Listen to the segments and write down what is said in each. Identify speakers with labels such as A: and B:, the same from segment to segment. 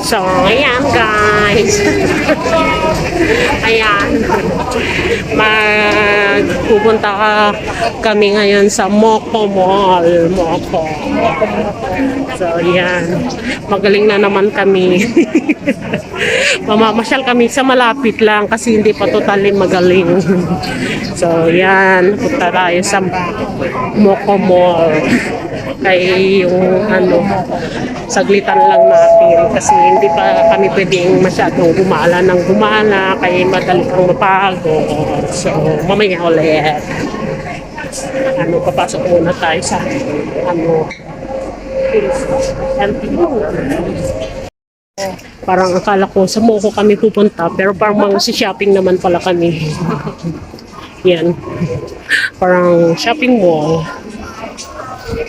A: So, ayan guys. Ayan. Magpupunta kami ngayon sa Moco Mall. Moco. So, ayan. Magaling na naman kami. Mamamasyal kami sa malapit lang kasi hindi pa totally magaling. So, ayan. Punta tayo sa Moco Mall. Kay yung saglitan lang natin kasi hindi pa kami pwedeng masyadong gumala ng gumala kaya madali kang mapagod. So mamaya ulit papasok muna tayo sa parang akala ko sa Moco kami pupunta pero parang mga si shopping naman pala kami. Yan parang shopping mall.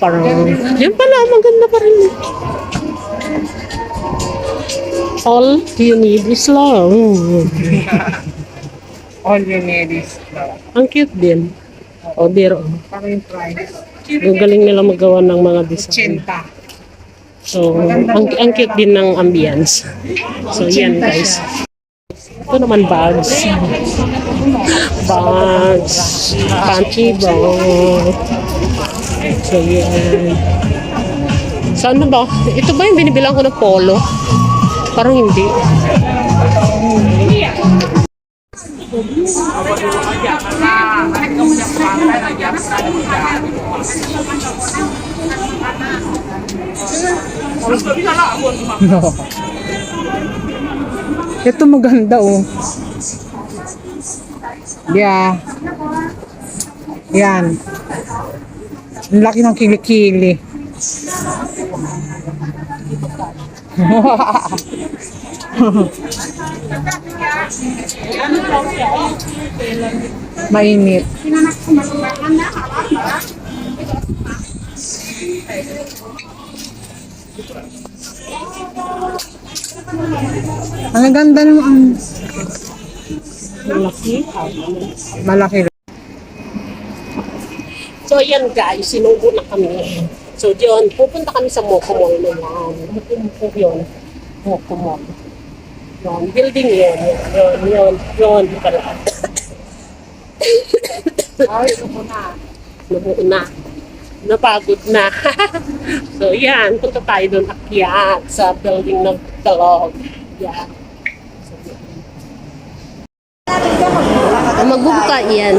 A: Parang, yan pala, maganda pa rin. All you need is love.
B: All you need is love.
A: Ang cute din. O, biro.
B: Parang yung price.
A: Galing nila magawa ng mga design.
B: 80.
A: So, ang cute din ng ambience. So, yan guys. Ito naman bags. Bags. Panty bag. So, yan. So, ano ba? Ito ba yung binibilang ko ng polo? Parang hindi.
B: No. Ito maganda oh. Yeah. Yan. Ang laki ng kilikili. Mainit. Ang ganda ng malaki.
A: So, yan guys, sinubo na kami. So, diyon, pupunta kami sa Moco Mall na yan. Yun, Moco Mall. Yun, building yun. Yun, pala.
B: Ay, ito na.
A: Nabuo na. Napagod na. So, yan, punta tayo doon akyat sa building ng Talog. Yan. So, yan. Magbubuka yan.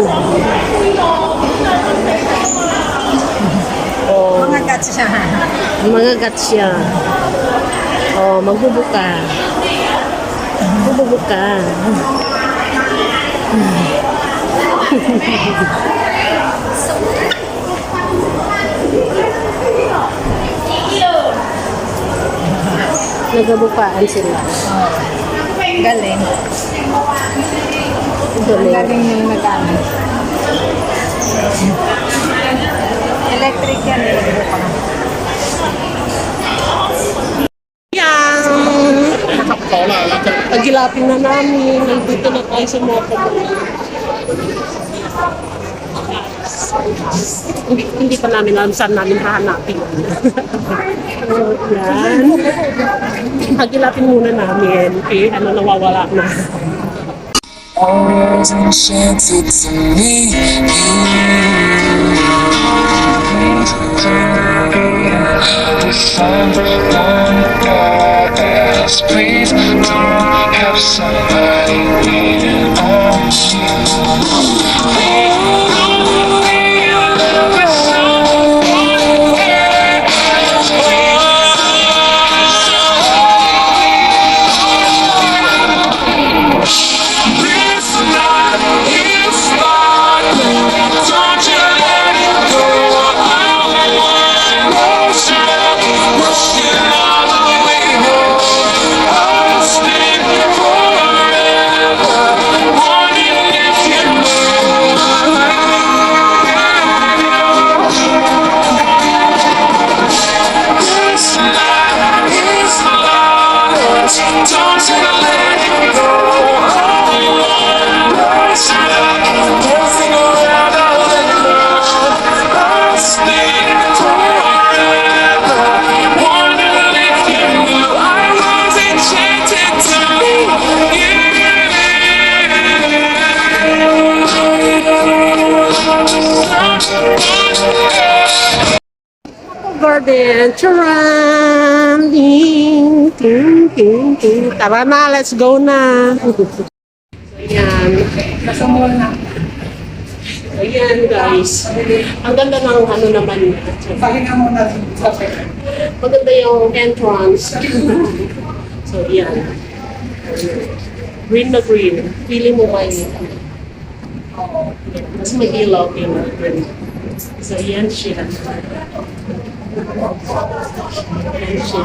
A: Oh,
B: Mga gats siya.
A: mga gats siya. Oh, magbubuka. Magbubuka. Nagabukaan sila.
B: Galing.
A: Galing.
B: Galing yung nag-ano. Electric yan.
A: Yan! Pagilapin na namin. Nandito na tayo sa Moco Mall. Hindi pa namin alam saan namin hahanapin. Yan. Pagilapin muna namin. Nawawala na.
C: Always enchanted to me. To find one goddess, please don't have somebody waiting on you. Rushing all the way home, I'll stay forever.
A: Garden. Charan! Ding! Ting! Ting! Ting! Tara na, let's go na! Ayan.
B: Nasa mall na.
A: Ayan guys. Ang ganda ng ano naman niya.
B: Pahinga muna rin. Kape.
A: Maganda yung entrance. So, yan. Green na green. Pili mo ba yun? Mas may ilaw din. So, yan siya. Yan siya.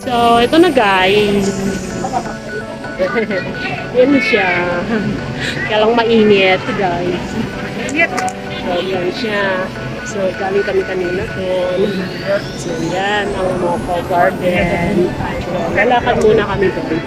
A: So, ito na guys. Yan siya. Kaya lang mainit guys. So, yan siya. So, galing kami kanina doon. So, yan ang Moco Garden. So, lalakad muna kami doon.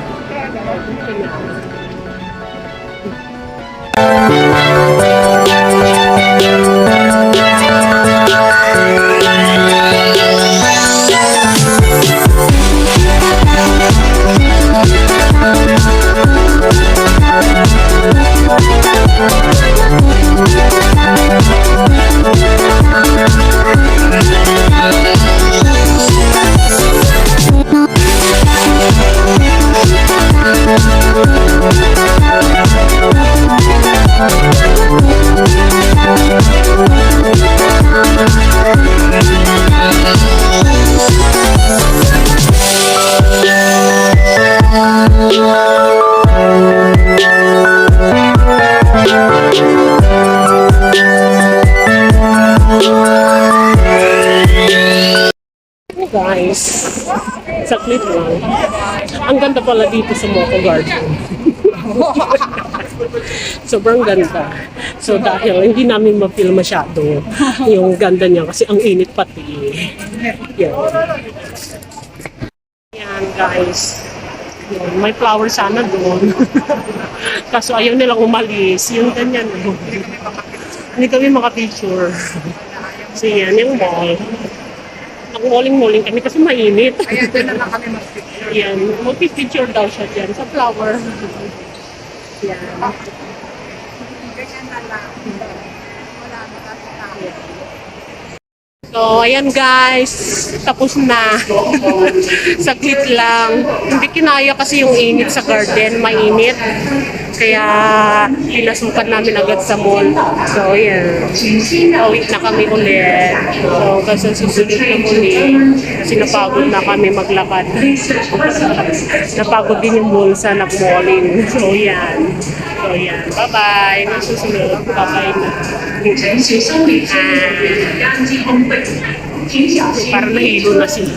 A: Guys, saklit lang. Ang ganda pala dito sa Moco Garden. Sobrang ganda. So dahil hindi namin ma-feel masyado yung ganda niya kasi ang init pati. Yan. Yan guys. Yan. May flower sana doon. Kaso ayaw nilang umalis. Yung ganyan. Hindi kami maka-picture. So yan, yung mall. Nag-walling-walling kami kasi mainit.
B: Ayan, doon na lang kami mag-picture.
A: Yan, mag-picture daw siya dyan sa flower. Yan.
B: Ganyan na lang. Wala na kasi tayo.
A: So, ayan guys, tapos na. Saglit lang. Hindi kinaya kasi yung init sa garden, mainit. Kaya pinasukan namin agad sa mall. So, ayan. Uwi na kami ulit. So, kasi susunod na muli. Kasi napagod na kami maglakad. Napagod din yung bulsa, nag-malling. So, ayan. So, ayan. Bye-bye. Nasusunod. Bye-bye na. Parang nahilo na sila.